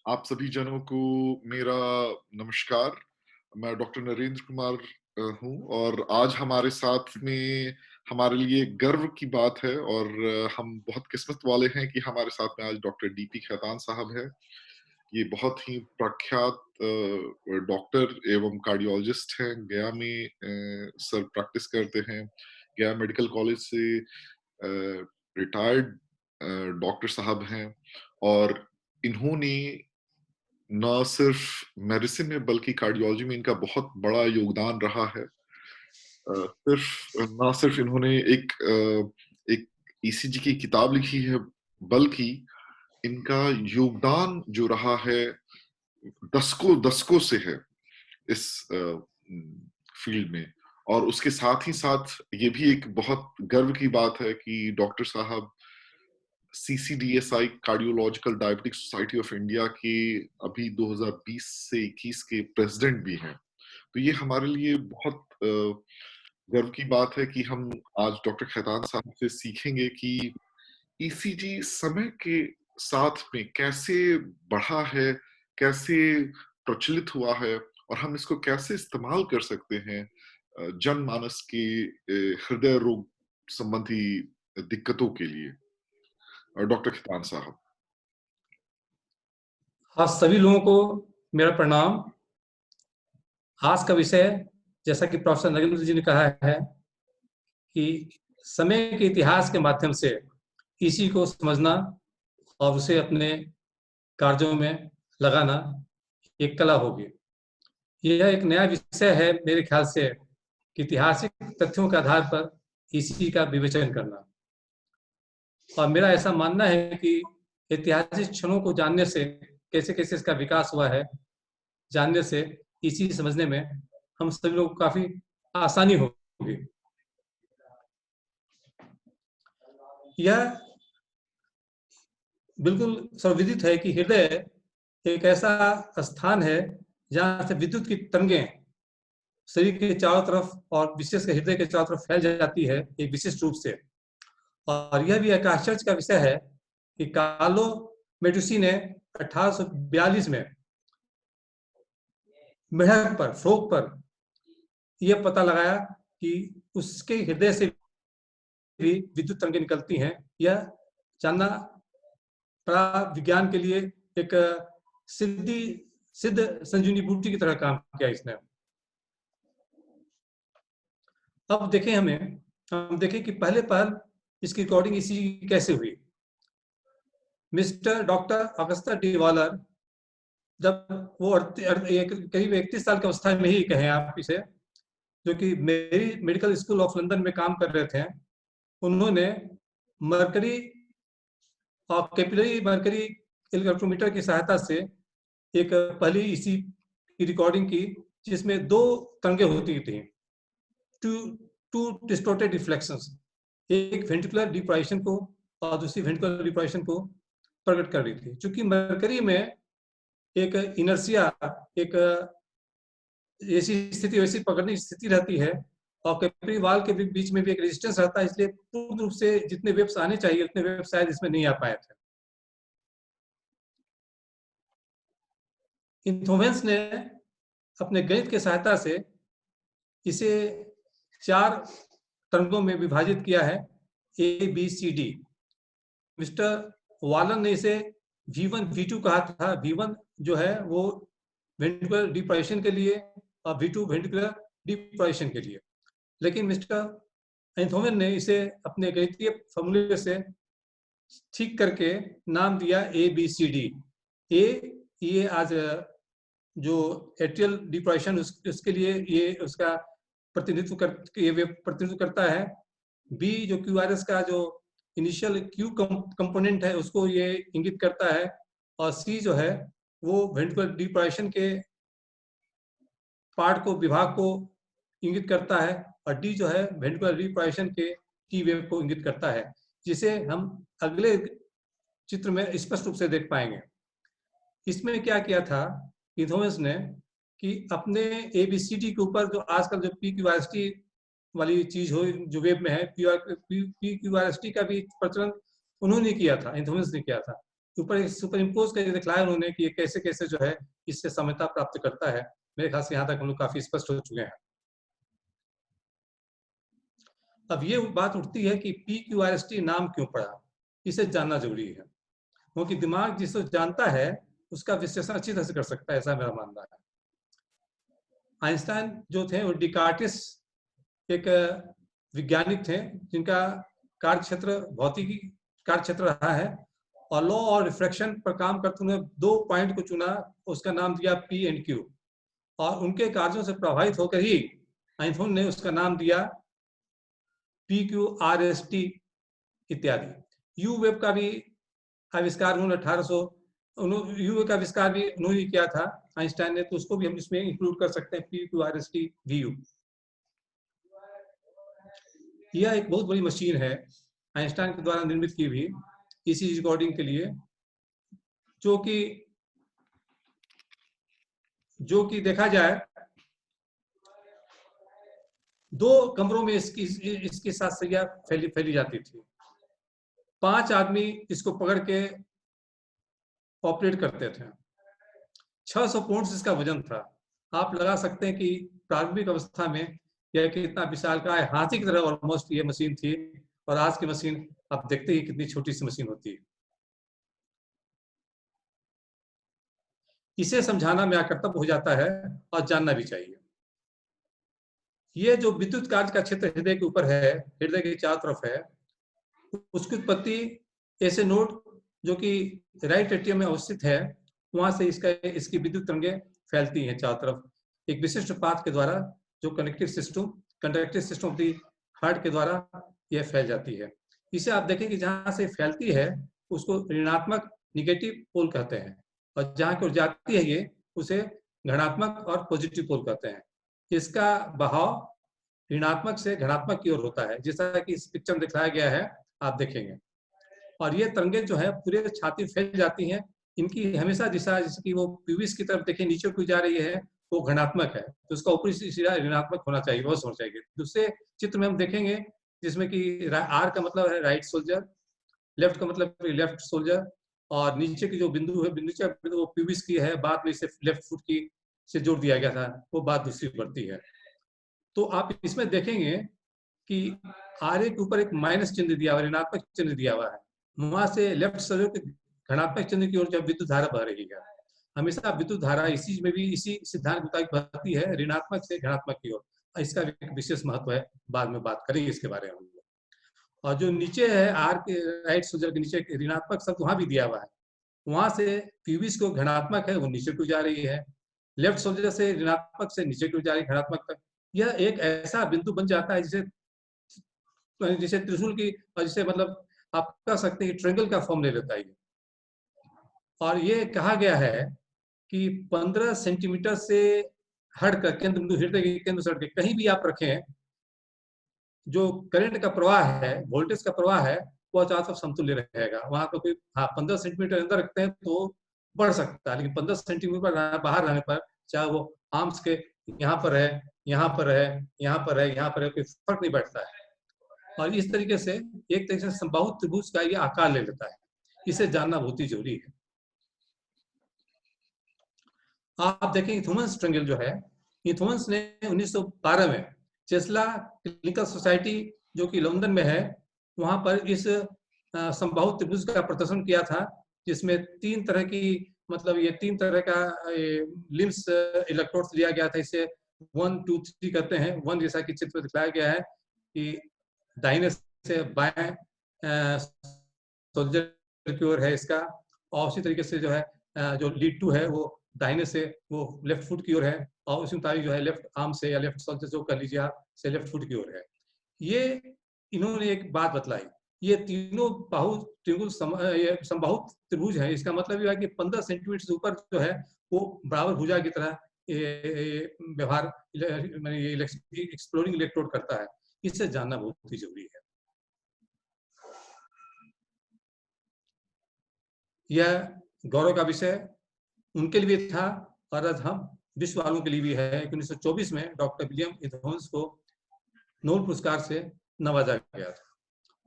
आप सभी जनों को मेरा नमस्कार। मैं डॉक्टर नरेंद्र कुमार हूँ और आज हमारे साथ में हमारे लिए गर्व की बात है और हम बहुत किस्मत वाले हैं कि हमारे साथ में आज डॉक्टर डीपी खैतान साहब हैं। ये बहुत ही प्रख्यात डॉक्टर एवं कार्डियोलॉजिस्ट हैं। गया में सर प्रैक्टिस करते हैं। गया मेडिकल कॉलेज से रिटायर्ड डॉक्टर साहब हैं और इन्होंने ना सिर्फ मेडिसिन में बल्कि कार्डियोलॉजी में इनका बहुत बड़ा योगदान रहा है। ना सिर्फ इन्होंने एक ईसीजी की किताब लिखी है, बल्कि इनका योगदान जो रहा है दशकों दशकों से है इस फील्ड में। और उसके साथ ही साथ ये भी एक बहुत गर्व की बात है कि डॉक्टर साहब CCDSI Cardiological Diabetic Society of India के अभी 2020 से 21 के प्रेसिडेंट भी हैं। तो ये हमारे लिए बहुत गर्व की बात है कि हम आज डॉक्टर खैतान साहब से सीखेंगे कि ईसीजी समय के साथ में कैसे बढ़ा है, कैसे प्रचलित हुआ है और हम इसको कैसे इस्तेमाल कर सकते हैं जनमानस के हृदय रोग संबंधी दिक्कतों के लिए। डॉक्टर खैतान साहब। आज सभी लोगों को मेरा प्रणाम। आज का विषय, जैसा कि प्रोफेसर नरेंद्र जी ने कहा है, कि समय के इतिहास के माध्यम से इसी को समझना और उसे अपने कार्यों में लगाना एक कला होगी। यह एक नया विषय है मेरे ख्याल से कि ऐतिहासिक तथ्यों के आधार पर इसी का विवेचन करना। और मेरा ऐसा मानना है कि ऐतिहासिक क्षणों को जानने से, कैसे कैसे इसका विकास हुआ है, जानने से इसी समझने में हम सभी लोग को काफी आसानी होगी। यह बिल्कुल सर्वविदित है कि हृदय एक ऐसा स्थान है जहां से विद्युत की तरंगें शरीर के चारों तरफ और विशेषकर हृदय के चारों तरफ फैल जाती है एक विशिष्ट रूप से। और यह भी एक आश्चर्य का विषय है कि कार्लो मेडुसी ने 1842 में मेढक पर, फ्रॉग पर यह पता लगाया कि उसके हृदय से भी विद्युत तरंगें निकलती हैं। यह जानना बड़ा विज्ञान के लिए एक सिद्ध संजीवनी बूटी की तरह काम किया इसने। अब देखें हम देखें कि पहले पहल इसकी रिकॉर्डिंग इसी कैसे हुई। मिस्टर डॉक्टर अगस्ता डी वालर, जब वो करीब 31 साल की अवस्था में ही कहें आप इसे, जो कि मेरी मेडिकल स्कूल ऑफ लंदन में काम कर रहे थे, उन्होंने मरकरी और कैपिलरी मरकरी इलेक्ट्रोमीटर की सहायता से एक पहली इसी की रिकॉर्डिंग की, जिसमें दो तरंगें होती थी, टू डिस्टॉर्टेड रिफ्लेक्शंस, एक वेंट्रिकुलर डिप्राइशन को और दूसरी वेंट्रिकुलर डिप्राइशन को प्रकट कर रही थी। चूंकि मरकरी में एक इनर्सिया, एक ऐसी स्थिति, वैसी पकड़ने की स्थिति रहती है, और कैपिलरी वाल के बीच में भी एक रेजिस्टेंस रहता है, इसलिए पूर्ण रूप से जितने वेव्स आने चाहिए उतने वेव्स शायद इसमें नहीं आ पाए थे। इंथोवेंस ने अपने गणित की सहायता से इसे 4 तरंगों में विभाजित किया है, A B C D. Mister वालन ने इसे V1 V2 कहा था। V1 जो है वो वेंट्रिकुलर डिप्राइशन के लिए और V2 वेंट्रिकुलर डिप्राइशन के लिए। लेकिन मिस्टर एंथोवन ने इसे अपने गणितीय फॉर्मूले से ठीक करके नाम दिया ए बी सी डी। ये आज जो एट्रियल डिप्राइशन उसके लिए ये उसका प्रतिनिधित्व करता है। बी जो क्यूआरएस का जो इनिशियल क्यू कंपोनेंट है उसको ये इंगित करता है, और सी जो है वो वेंट्रिकुलर डिप्राइशन के पार्ट को, विभाग को इंगित करता है, और डी जो है वेंट्रिकुलर डिप्राइशन के टी वेव को इंगित करता है, जिसे हम अगले चित्र में स्पष्ट रूप से देख पाएंगे। इसमें क्या किया था इंथोवेंस ने कि अपने एबीसीडी के ऊपर जो आजकल जो पीक्यूआरएसटी वाली चीज हो, जो वेब में है, पीक्यूआरएसटी का भी प्रचलन उन्होंने किया था, इंथोवेंस ने किया था। ऊपर एक सुपर इम्पोज करके दिखलाया उन्होंने कि ये कैसे कैसे जो है इससे समता प्राप्त करता है। मेरे ख्याल से यहाँ तक हम लोग काफी स्पष्ट हो चुके हैं। अब ये बात उठती है कि PQRST नाम क्यों पड़ा, इसे जानना जरूरी है, क्योंकि दिमाग जिसको जानता है उसका विश्लेषण अच्छी तरह से कर सकता है, ऐसा मेरा मानना है। आइंस्टाइन जो थे वो डिकार्टिस एक वैज्ञानिक थे जिनका कार्यक्षेत्र भौतिकी कार्यक्षेत्र रहा है, और लॉ और रिफ्रैक्शन पर काम करते हुए 2 पॉइंट को चुना, उसका नाम दिया P एंड Q, और उनके कार्यों से प्रभावित होकर ही आइंस्टाइन ने उसका नाम दिया PQRST इत्यादि। यू वेब का भी आविष्कार उन्होंने 1800 यू वेब का आविष्कार भी उन्होंने किया था आइंस्टाइन ने, तो उसको भी हम इसमें इंक्लूड कर सकते हैं PQRST VU। यह एक बहुत बड़ी मशीन है आइंस्टाइन के द्वारा निर्मित की भी ECG रिकॉर्डिंग के लिए, जो कि देखा जाए 2 कमरों में इसकी साथ-सैया फैली जाती थी। 5 आदमी इसको पकड़ के ऑपरेट करते थे। 600 पाउंड इसका वजन था। आप लगा सकते हैं कि प्रारंभिक अवस्था में यह कितना विशालकाय हाथी की तरह ऑलमोस्ट ये मशीन थी, और आज की मशीन आप देखते ही कितनी छोटी सी मशीन होती है। इसे समझाना मेरा कर्तव्य हो जाता है और जानना भी चाहिए। ये जो विद्युत कार्य का क्षेत्र हृदय के ऊपर है, हृदय के चारों तरफ है, उसकी उत्पत्ति ऐसे नोड जो कि राइट एट्रियम में अवस्थित है, वहां से इसकी विद्युत तरंगें फैलती हैं चारों तरफ एक विशिष्ट पाथ के द्वारा, जो conductive system of the heart के द्वारा यह फैल जाती है। इसे आप देखें कि जहां से फैलती है उसको ऋणात्मक निगेटिव पोल कहते हैं, और जहां की ओर जाती है ये उसे धनात्मक और पॉजिटिव पोल कहते हैं। इसका बहाव ऋणात्मक से धनात्मक की ओर होता है, जैसा कि इस पिक्चर में दिखाया गया है, आप देखेंगे। और ये तरंगें जो है पूरे छाती फैल जाती हैं। इनकी हमेशा दिशा, जैसे कि वो पीवीस की तरफ देखें नीचे को जा रही है, वो घनात्मक है, तो उसका ऊपरी सिरा ऋणात्मक होना चाहिए, बहुत होना चाहिए। दूसरे चित्र में हम देखेंगे जिसमें कि आर का मतलब है राइट सोल्जर, लेफ्ट का मतलब लेफ्ट सोल्जर, और नीचे की जो बिंदु है, बिंदु वो पीवीस की है, बाद में इसे लेफ्ट फुट की से जोड़ दिया गया था, वो बात दूसरी बढ़ती है। तो आप इसमें देखेंगे कि आर के ऊपर एक माइनस चिन्ह दिया हुआ है, ऋणात्मक चिन्ह दिया हुआ है, वहां से लेफ्ट सोल्जर के धनात्मक चिन्ह की ओर जब विद्युत धारा बह रही है। हमेशा विद्युत धारा इसी में भी इसी सिद्धांत के मुताबिक बहती है, ऋणात्मक से धनात्मक की ओर। इसका एक विशेष महत्व है, बाद में बात करेंगे इसके बारे में। और जो नीचे है आर के राइट सोल्जर के नीचे ऋणात्मक शब्द वहां भी दिया हुआ है, वहां से पीवीस को धनात्मक है, वो नीचे को जा रही है, लेफ्ट सोल्जर से ऋणात्मक से नीचे को जा रही है धनात्मक तक। यह एक ऐसा बिंदु बन जाता है जिसे त्रिशूल की, जिसे मतलब आप कह सकते हैं ट्रायंगल का फॉर्म ले लेता है। और ये कहा गया है कि 15 सेंटीमीटर से हटकर केंद्र बिंदु, हृदय के केंद्र से हटकर कहीं भी आप रखें, जो करंट का प्रवाह है, वोल्टेज का प्रवाह है, वो चारों तरफ समतुल्य रहेगा। वहां पर कोई 15 सेंटीमीटर अंदर रखते हैं तो बढ़ सकता है, लेकिन 15 सेंटीमीटर बाहर रहने पर, चाहे वो आर्म्स के यहाँ पर है, यहाँ पर है, यहाँ पर है, यहाँ पर है, कोई फर्क नहीं बैठता है। और इस तरीके से एक तरीके से समबाहु त्रिभुज का ये आकार ले लेता है। इसे जानना बहुत ही जरूरी है। आप देखेंगे थॉमस ट्रायंगल जो है, ये थॉमस ने 1912 में चेस्ला क्लिनिकल सोसाइटी जो कि लंदन में है, वहां पर इस समबाहु त्रिभुज का प्रदर्शन किया था, जिसमें 3 तरह की, मतलब ये 3 तरह का लिम्स इलेक्ट्रोड्स लिया गया था। इसे 1, 2, 3 कहते हैं। 1 जैसा कि चित्र में दिखाया गया है कि दाहिने से बाएं सोल्जर की ओर है इसका, और उसी तरीके से जो है जो लीड 2 है वो दाहिने से वो लेफ्ट फुट की ओर है, और उसी मुताबिक जो है लेफ्ट आर्म से या लेफ्ट सोल्जर जो कर लीजिए आप, से लेफ्ट फुट की ओर है। ये इन्होंने एक बात बतलाई, ये तीनों बाहु त्रिभुज समबाहु त्रिभुज है। इसका मतलब यह है कि 15 सेंटीमीटर से ऊपर जो है वो बराबर भुजा की तरह व्यवहार एक्सप्लोरिंग इलेक्ट्रोड करता है। इसे जानना बहुत ही जरूरी है। यह गौरव का विषय उनके लिए था, और आज हम विश्व वालों के लिए भी है। 1924 में डॉक्टर विलियम इथोन्स को नोबेल पुरस्कार से नवाजा गया था।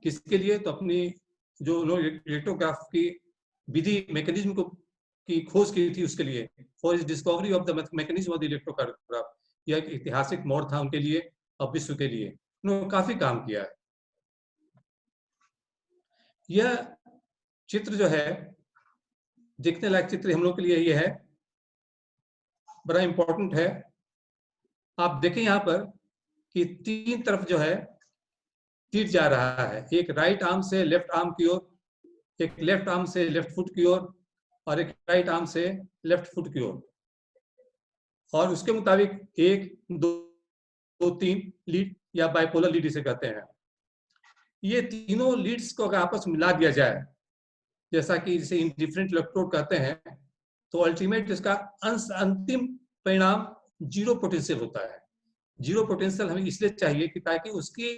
किसके लिए? तो अपनी जो इलेक्ट्रोग्राफ की विधि मैकेनिज्म को की खोज की थी उसके लिए, for his discovery of the mechanism of the electrocardiograph. यह एक ऐतिहासिक मोड़ था उनके लिए और विश्व के लिए। उन्होंने काफी काम किया है। यह चित्र जो है, देखने लायक चित्र हम लोग के लिए ये है, बड़ा इंपॉर्टेंट है। आप देखें यहाँ पर कि तीन तरफ जो है तीर जा रहा है, एक राइट आर्म से लेफ्ट आर्म की ओर, एक लेफ्ट आर्म से लेफ्ट फुट की ओर, और एक राइट आर्म से लेफ्ट फुट की ओर। और उसके मुताबिक एक, दो, दो, तीन लीड या बाइपोलर लीड इसे कहते हैं। ये तीनों लीड्स को अगर आपस में मिला दिया जाए, जैसा कि इसे इंडिफरेंट इलेक्ट्रोड कहते हैं, तो अल्टीमेट इसका अंतिम परिणाम जीरो पोटेंशियल होता है। जीरो पोटेंशियल हमें इसलिए चाहिए कि ताकि उसकी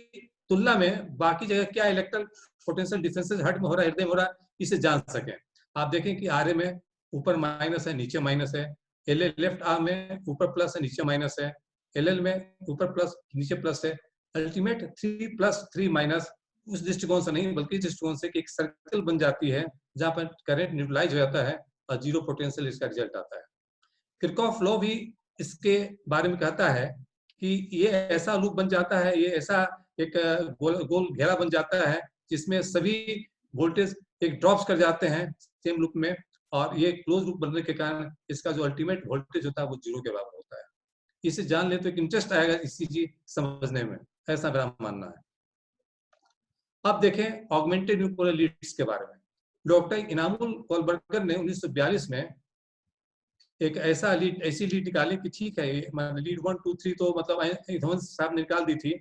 तुलना में बाकी जगह क्या इलेक्ट्रल पोटेंशियल डिफरेंसेस हार्ट में हो रहा है, हृदय में हो रहा है, इसे जान सकें। आप देखें कि आरए में ऊपर माइनस है, नीचे माइनस है। एल लेफ्ट आर्म में ऊपर प्लस है, नीचे माइनस है। एल में ऊपर प्लस, नीचे प्लस है। अल्टीमेट 3+3- उस दृष्टिकोण से नहीं, बल्कि इस दृष्टिकोण से कि एक सर्कल बन जाती है जहां पर करंट न्यूट्रलाइज हो जाता है और जीरो पोटेंशियल इसका रिजल्ट आता है। किरचॉफ लॉ भी इसके बारे में कहता है कि ये ऐसा लूप बन जाता है, ये ऐसा एक गोल गोल घेरा बन जाता है जिसमें सभी वोल्टेज एक ड्रॉप्स कर जाते हैं सेम लूप में, और ये क्लोज लूप बनने के कारण इसका जो अल्टीमेट वोल्टेज होता है वो जीरो के बराबर होता है। इसे जान ले तो एक इंटरेस्ट आएगा इस चीज समझने में, ऐसा मेरा मानना है। अब देखें ऑगमेंटेड न्यूक्लियर लीड्स के बारे में। डॉक्टर इनामुल कोलबर्गर ने 1942 में एक ऐसी लीड निकाली कि ठीक है, लीड 1, 2, 3 तो मतलब ध्वंस साहब ने निकाल दी थी।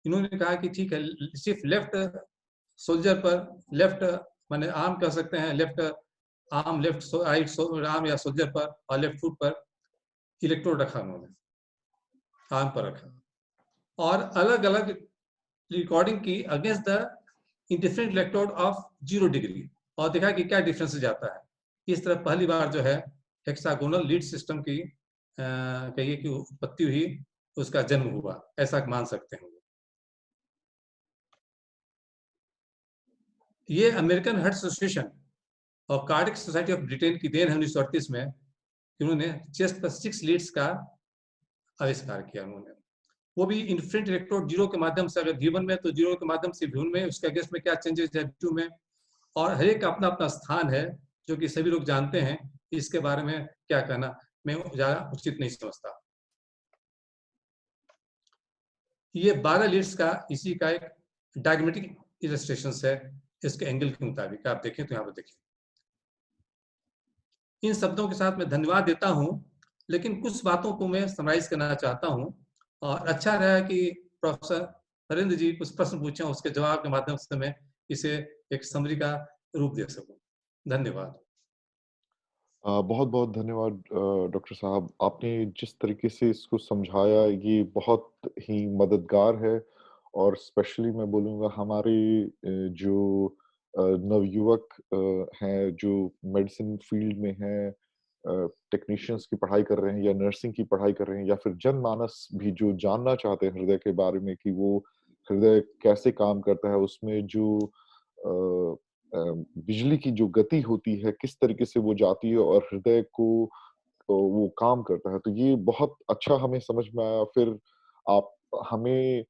इन्होंने कहा कि ठीक है, सिर्फ लेफ्ट सोल्जर पर, लेफ्ट माने आर्म कह सकते हैं, left arm, left right arm या सोल्जर पर, और लेफ्ट फुट पर इलेक्ट्रोड रखा उन्होंने, आर्म पर रखा, और अलग अलग रिकॉर्डिंग की against the indifferent electrode of 0 degree, और देखा कि क्या डिफरेंस जाता है। इस तरह पहली बार जो है हेक्सागोनल लीड सिस्टम की कहिए कि उत्पत्ति हुई, उसका जन्म हुआ, ऐसा मान सकते हैं। ये अमेरिकन हार्ट एसोसिएशन और कार्डियक सोसाइटी ऑफ ब्रिटेन की देन है 1938 में, उन्होंने चेस्ट पर 6 लीड्स का आविष्कार किया उन्होंने। वो भी इंडिफरेंट इलेक्ट्रोड जीरो के माध्यम से, अगर V1 में तो जीरो के माध्यम से V1 में, उसके अगेंस्ट में क्या चेंजेस है V2 में, और हर एक का अपना अपना स्थान है जो कि सभी लोग जानते हैं। इसके बारे में क्या कहना मैं ज्यादा उचित नहीं समझता। ये 12 लीड्स का इसी का एक डायग्रामेटिक इलस्ट्रेशन है इसके एंगल के मुताबिक। आप देखें तो यहाँ पर देखिए। इन शब्दों के साथ मैं धन्यवाद देता हूँ, लेकिन कुछ बातों को मैं समराइज करना चाहता हूँ, और अच्छा रहा कि प्रोफेसर हरेंद्र जी कुछ प्रश्न पूछे, उसके जवाब के माध्यम से मैं इसे एक समरी का रूप दे सकूं। धन्यवाद। बहुत बहुत धन्यवाद डॉक्टर साहब, आपने जिस तरीके से इसको समझाया ये बहुत ही मददगार है। और स्पेशली मैं बोलूँगा हमारे जो नवयुवक हैं जो मेडिसिन फील्ड में हैं, टेक्नीशियंस की पढ़ाई कर रहे हैं या नर्सिंग की पढ़ाई कर रहे हैं, या फिर जनमानस भी जो जानना चाहते हैं हृदय के बारे में कि वो हृदय कैसे काम करता है, उसमें जो बिजली की जो गति होती है किस तरीके से वो जाती है और हृदय को वो काम करता है, तो ये बहुत अच्छा हमें समझ में आया। फिर आप हमें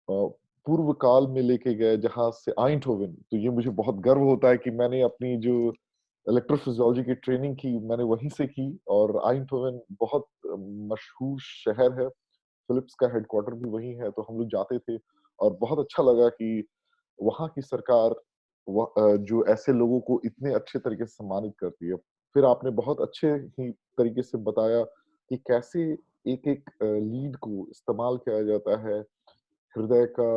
पूर्व काल में लेके गए जहाँ से आइंटहोवन, तो ये मुझे बहुत गर्व होता है कि मैंने अपनी जो इलेक्ट्रोफिजियोलॉजी की ट्रेनिंग की मैंने वहीं से की। और आइंटहोवन बहुत मशहूर शहर है, फिलिप्स का हेडक्वार्टर भी वहीं है, तो हम लोग जाते थे और बहुत अच्छा लगा कि वहाँ की सरकार जो ऐसे लोगों को इतने अच्छे तरीके से सम्मानित करती है। फिर आपने बहुत अच्छे ही तरीके से बताया कि कैसे एक-एक लीड को इस्तेमाल किया जाता है हृदय का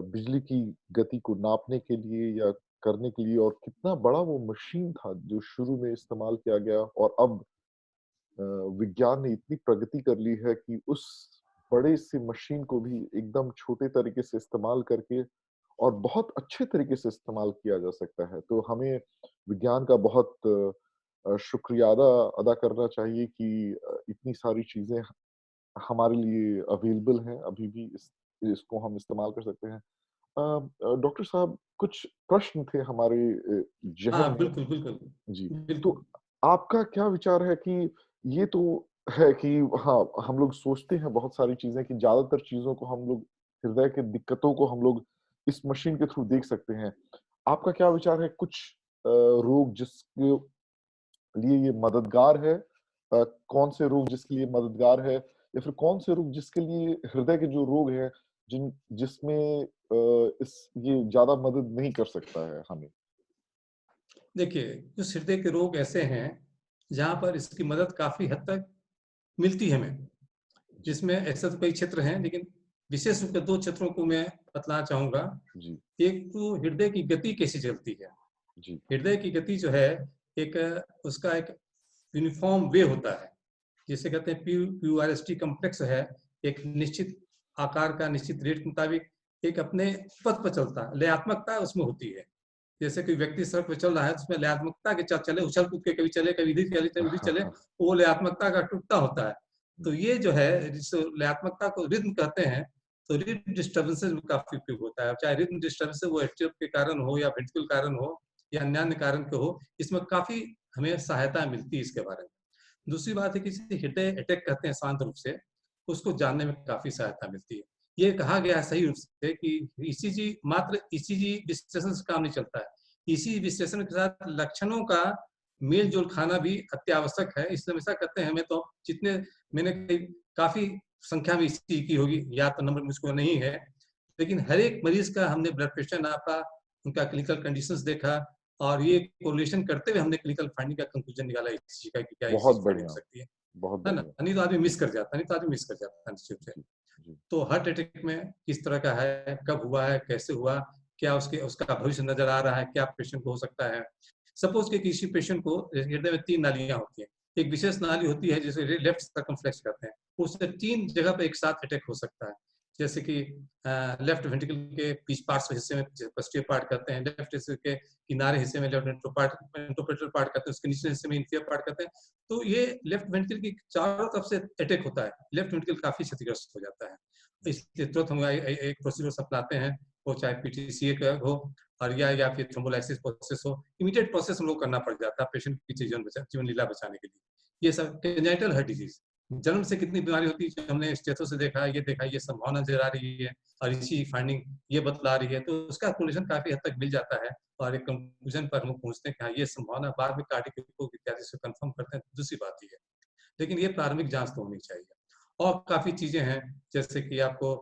बिजली की गति को नापने के लिए या करने के लिए, और कितना बड़ा वो मशीन था जो शुरू में इस्तेमाल किया गया, और अब विज्ञान ने इतनी प्रगति कर ली है कि उस बड़े से मशीन को भी एकदम छोटे तरीके से इस्तेमाल करके और बहुत अच्छे तरीके से इस्तेमाल किया जा सकता है। तो हमें विज्ञान का बहुत शुक्रिया अदा अदा करना चाहिए कि इतनी सारी चीज़ें हमारे लिए अवेलेबल हैं, अभी भी इसको हम इस्तेमाल कर सकते हैं। डॉक्टर साहब, कुछ प्रश्न थे हमारे हाँ, ज़हन में। बिल्कुल, बिल्कुल। जी, बिल्कुल। तो आपका क्या विचार है कि ये तो है कि हाँ, हम लोग सोचते हैं बहुत सारी चीज़ें कि ज़्यादातर चीज़ों को हम लोग हृदय की दिक्कतों को हम लोग इस मशीन के थ्रू देख सकते हैं। आपका क्या विचार है कुछ रोग जिसके लिए ये मददगार है? कौन से रोग जिसके लिए मददगार है या फिर कौन से रोग जिसके लिए हृदय के जो रोग हैं जिसमें इस ये ज़्यादा मदद नहीं कर सकता है हमें? देखिए, कुछ हृदय के रोग ऐसे हैं, जहाँ पर इसकी मदद काफ़ी हद तक मिलती है हमें। जी, जिसमें ऐसे तो कई क्षेत्र हैं, लेकिन विशेष रूप से 2 क्षेत्रों को मैं बतलाना चाहूँगा। जी, एक तो हृदय की गति कैसी चलती है। जी, हृदय की गति जो है, एक उसका एक यूनिफ़ॉर्म वे होता है। जिसे कहते हैं PQRST कॉम्प्लेक्स है, एक निश्चित आकार का, निश्चित रेट के मुताबिक एक अपने पथ पर चलता है, लयात्मकता उसमें होती है। जैसे कोई व्यक्ति सड़क पे चल रहा है, तो उसमें लयात्मकता के साथ चले, उछल-कूद के कभी चले, कभी इधर चले, कभी उधर हाँ, चले, हाँ, तो वो लयात्मकता का टूटता होता है। तो जी, ये जो है, जिस लयात्मकता को रिदम कहते हैं, तो रिदम डिस्टर्बेंसेस में काफ़ी उपयोग होता है। चाहे रिदम डिस्टर्बेंस वो एट्रियल के कारण हो या वेंट्रिकल कारण हो या अन्य कारण के हो, इसमें काफ़ी हमें सहायता मिलती है इसके बारे में। दूसरी बात है कि जिसे हृदय अटैक कहते हैं शांत रूप से, उसको जानने में काफ़ी सहायता मिलती है। ये कहा गया है सही रूप से कि ईसीजी मात्र ईसीजी विश्लेषण से काम नहीं चलता है। ईसीजी विश्लेषण के साथ लक्षणों का मेल-जोल खाना भी अत्यावश्यक है। इसलिए हमेशा कहते हैं हमें तो जितने मैंने कई काफ़ी संख्या में ईसीजी की होगी, याद तो नंबर मुझको नहीं है। लेकिन हर एक मरीज़ का हमने ब्लड प्रेशर नापा, उनका क्लिनिकल कंडीशंस देखा और ये कोरिलेशन करते हुए हमने क्लिनिकल फाइंडिंग का कंक्लूजन निकाला ईसीजी का कि क्या बहुत ईसीजी फाइंडिंग हो बढ़िया, सकती बहुत है ना? बढ़िया। नहीं तो आदमी मिस कर जाता है, नहीं तो आदमी मिस कर जाता है निश्चित रूप से। जी, जी, तो हार्ट अटैक में किस तरह का है, कब हुआ है, कैसे हुआ, क्या उसका भविष्य नज़र आ रहा है, क्या पेशेंट को हो सकता है। सपोज़ कि किसी पेशेंट को हृदय में 3 नालियाँ होती हैं। एक विशेष नाली होती है जिसे लेफ्ट सर्कमफ्लेक्स कहते हैं। उससे 3 जगह पे एक साथ अटैक हो सकता है। जैसे कि लेफ्ट वेंट्रिकल के बीच पार्श्व हिस्से में जिसे पोस्टीरियर पार्ट कहते हैं, लेफ्ट हिस्से के किनारे हिस्से में लेफ्ट वेंट्रोपेट्रल पार्ट कहते हैं, उसके निचले हिस्से में इंफीरियर पार्ट कहते हैं। तो ये लेफ्ट वेंट्रिकल की चारों तरफ से अटैक होता है। लेफ्ट वेंट्रिकल काफ़ी क्षतिग्रस्त हो जाता है। तो इसलिए तुरंत हम एक प्रोसीजर अपनाते हैं, वो चाहे पीटीसीए का हो और या फिर थ्रोम्बोलाइसिस प्रोसेस हो, इमीडिएट प्रोसेस हम लोग करना पड़ जाता है पेशेंट की जीवन लीला बचाने के लिए। ये सब कंजेनिटल हार्ट डिजीज़ जन्म से कितनी बीमारी होती है, जो हमने स्टेथो से देखा, ये संभावना नज़र आ रही है और इसी फाइंडिंग ये बतला रही है, तो उसका कोरिलेशन काफ़ी हद तक मिल जाता है और एक कंक्लूजन पर हम लोग पहुँचते हैं कि हाँ, ये संभावना बाद में कार्डियक रिपोर्ट इत्यादि से कन्फर्म करते हैं, दूसरी बात ये है। लेकिन ये प्रारंभिक जाँच तो होनी चाहिए। और काफ़ी चीज़ें हैं, जैसे कि आपको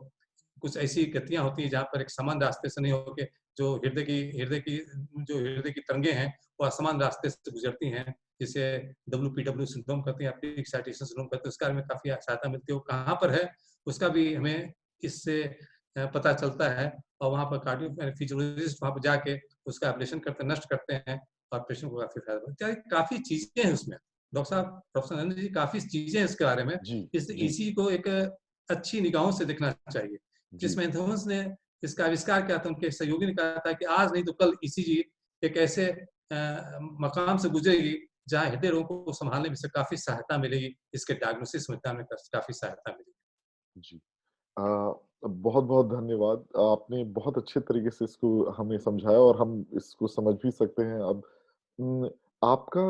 कुछ ऐसी गतियाँ होती हैं जहाँ पर एक समान रास्ते से नहीं होके जो हृदय की तरंगे हैं, वो असमान रास्ते से गुज़रती हैं, जिसे WPW सिंड्रोम कहते हैं या पीक एक्साइटेशन सिंड्रोम कहते हैं, उसके बारे में काफ़ी सहायता मिलती है। वो कहाँ पर है, उसका भी हमें इससे पता चलता है और वहाँ पर कार्डियो फिजियोलॉजिस्ट वहाँ पे जाके उसका एब्लेशन करते हैं, नष्ट करते हैं और पेशेंट को काफ़ी फ़ायदा होता है। काफ़ी चीज़ें हैं उसमें। डॉक्टर साहब, प्रोफेसर नरेंद्र जी, काफ़ी चीज़ें हैं इसके बारे में। जी, इसलिए जी, इसी को एक अच्छी निगाहों से देखना चाहिए। जिस जी, मैथमेटिक्स ने इसका आविष्कार किया था, उनके सहयोगी ने कहा था कि आज नहीं तो कल ईसीजी एक ऐसे मकाम से गुजरेगी, जहाँ हृदय रोग को सँभालने में से काफ़ी सहायता मिलेगी, इसके डायग्नोसिस में काफ़ी सहायता मिलेगी। जी। अ, बहुत-बहुत धन्यवाद। आपने बहुत अच्छे तरीके से इसको हमें समझाया और हम इसको समझ भी सकते हैं अब। उम, आपका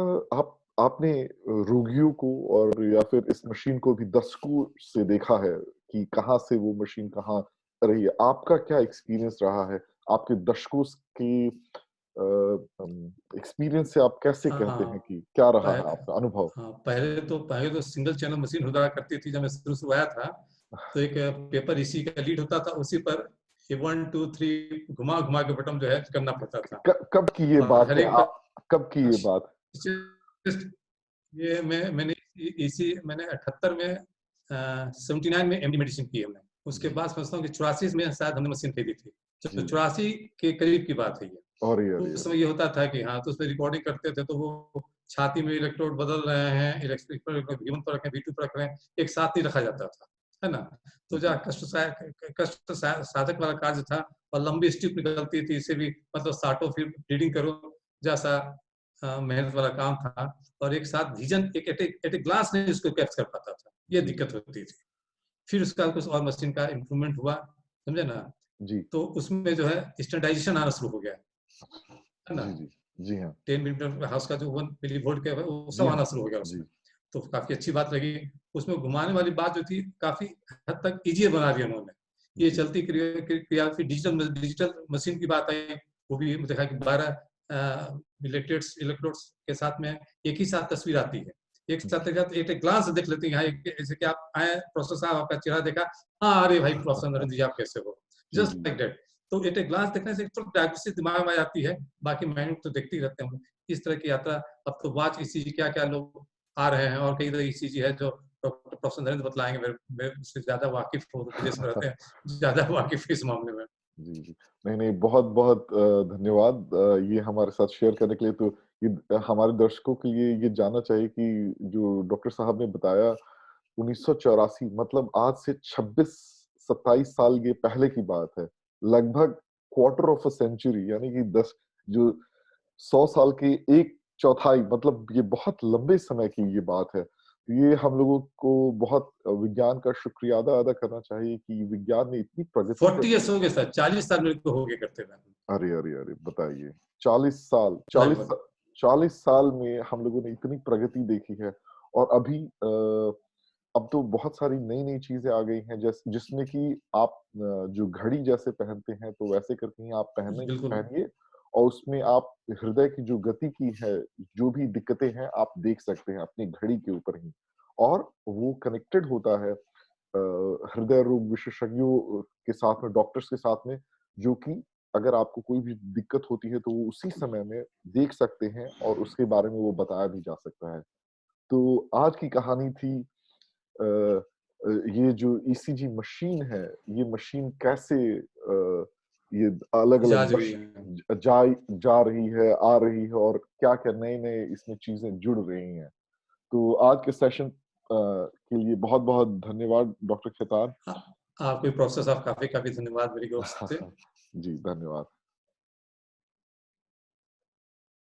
आपने रोगियों को और या फिर इस मशीन को भी दशकों से देखा है कि कहाँ से वो मशीन कहाँ रही है। आपका क्या एक्सपीरियंस रहा है? आपके दशकों के एक्सपीरियंस से आप कैसे हाँ, कहते हैं हाँ। कि क्या रहा पह है आपका अनुभव? हाँ, पहले तो सिंगल चैनल मशीन हुआ करती थी जब मैं शुरू-शुरू आया था, तो एक पेपर इसी का लीड होता था, उसी पर ये 1, 2, 3 घुमा-घुमा के बटन जो है करना पड़ता था कब की ये और बात हर है? एक कब की ये बात? ये मैंने इसी मैंने 78 में 79 में एमडी मेडिसिन की है हमने। उसके जी, बाद समझता हूँ कि 84 में शायद हमने मशीन खरीदी थी। तो जी। 84 के करीब की बात है ये। अरे, अरे, उस अरे! समय ये होता था कि हाँ, तो उसमें रिकॉर्डिंग करते थे तो वो छाती में इलेक्ट्रोड बदल रहे हैं, इलेक्ट्रिक पर V1 पर रख रहे हैं, V2 पर रख रहे हैं, एक साथ नहीं रखा जाता था, है ना? तो जी, जहाँ साधक वाला कार्य था और लंबी स्ट्रिप निकलती थी, इससे भी मतलब साटो फिर रीडिंग करो जैसा मेहनत वाला काम था और एक साथ विज़न एक एट ए ग्लांस नहीं उसको कैच कर पाता था, ये जी, दिक्कत होती थी। फिर उसका कुछ और मशीन का इम्प्रूवमेंट हुआ, समझे ना? जी तो उसमें जो है स्टैंडर्डाइजेशन आना शुरू हो गया है ना। जी जी जी हाँ 10 मिलीमीटर हाउस का जो 1 मिली वोल्ट का है वो जी सब हाँ आना शुरू हो गया जी उसमें। तो काफी अच्छी बात लगी। उसमें घुमाने वाली बात जो थी काफी हद तक इजियर बना दिया उन्होंने। ये जी चलती क्रिया फिर डिजिटल मशीन की बात आई, वो भी देखा कि 12 इलेक्ट्रोड्स के साथ में एक ही साथ तस्वीर आती है। एक साथ एक ग्लांस देख लेते हैं यहाँ, जैसे कि आप आए प्रोफेसर साहब, आपका चेहरा देखा, हाँ अरे भाई प्रोफेसर नरेंद्र जी आप कैसे हो, जी जस्ट लाइक दैट। तो एक ग्लांस देखने से तो डायग्नोसिस दिमाग में आ जाती है, बाकी माइंड तो देखते ही रहते हैं। इस तरह की यात्रा, अब तो वॉच ईसीजी क्या क्या लोग आ रहे हैं, और कई तरह ईसीजी है जो डॉक्टर प्रोफेसर नरेंद्र बतलाएंगे, मेरे उससे ज्यादा वाकिफ हो, विदेश में रहते हैं, ज्यादा वाकिफ इस मामले में। जी जी नहीं नहीं बहुत बहुत धन्यवाद ये हमारे साथ शेयर करने के लिए। तो ये हमारे दर्शकों के लिए ये जानना चाहिए कि जो डॉक्टर साहब ने बताया 1984, मतलब आज से 26-27 साल ये पहले की बात है। लगभग क्वार्टर ऑफ अ सेंचुरी, यानी कि 10 जो 100 साल की एक चौथाई, मतलब ये बहुत लंबे समय की ये बात है। ये हम लोगों को बहुत विज्ञान का शुक्रिया अदा करना चाहिए कि विज्ञान ने इतनी प्रगति कर 40 ईयर्स हो गए सर, 40 साल मेरे को हो गए करते हुए अरे अरे अरे बताइए 40 साल लगभग। 40 साल में हम लोगों ने इतनी प्रगति देखी है। और अभी अब तो बहुत सारी नई नई चीजें आ गई हैं, जिसमें कि आप जो घड़ी जैसे पहनते हैं तो वैसे करके ही आप बिल्कुल। पहनिए, और उसमें आप हृदय की जो गति की है, जो भी दिक्कतें हैं आप देख सकते हैं अपनी घड़ी के ऊपर ही। और वो कनेक्टेड होता है हृदय रोग विशेषज्ञों के साथ में, डॉक्टर्स के साथ में, जो कि अगर आपको कोई भी दिक्कत होती है तो वो उसी समय में देख सकते हैं और उसके बारे में वो बताया भी जा सकता है। तो आज की कहानी थी ये जो ईसीजी मशीन है, ये मशीन कैसे ये अलग-अलग इजाज हुई है। जा रही है, आ रही है, और क्या-क्या नए-नए इसमें चीजें जुड़ रही हैं। तो आज के सेशन के लिए बहुत-बहुत धन्यवाद डॉक्टर खेतान। आपको प्रोफेसर साहब काफी काफी धन्यवाद मेरी ओर से। जी, धन्यवाद।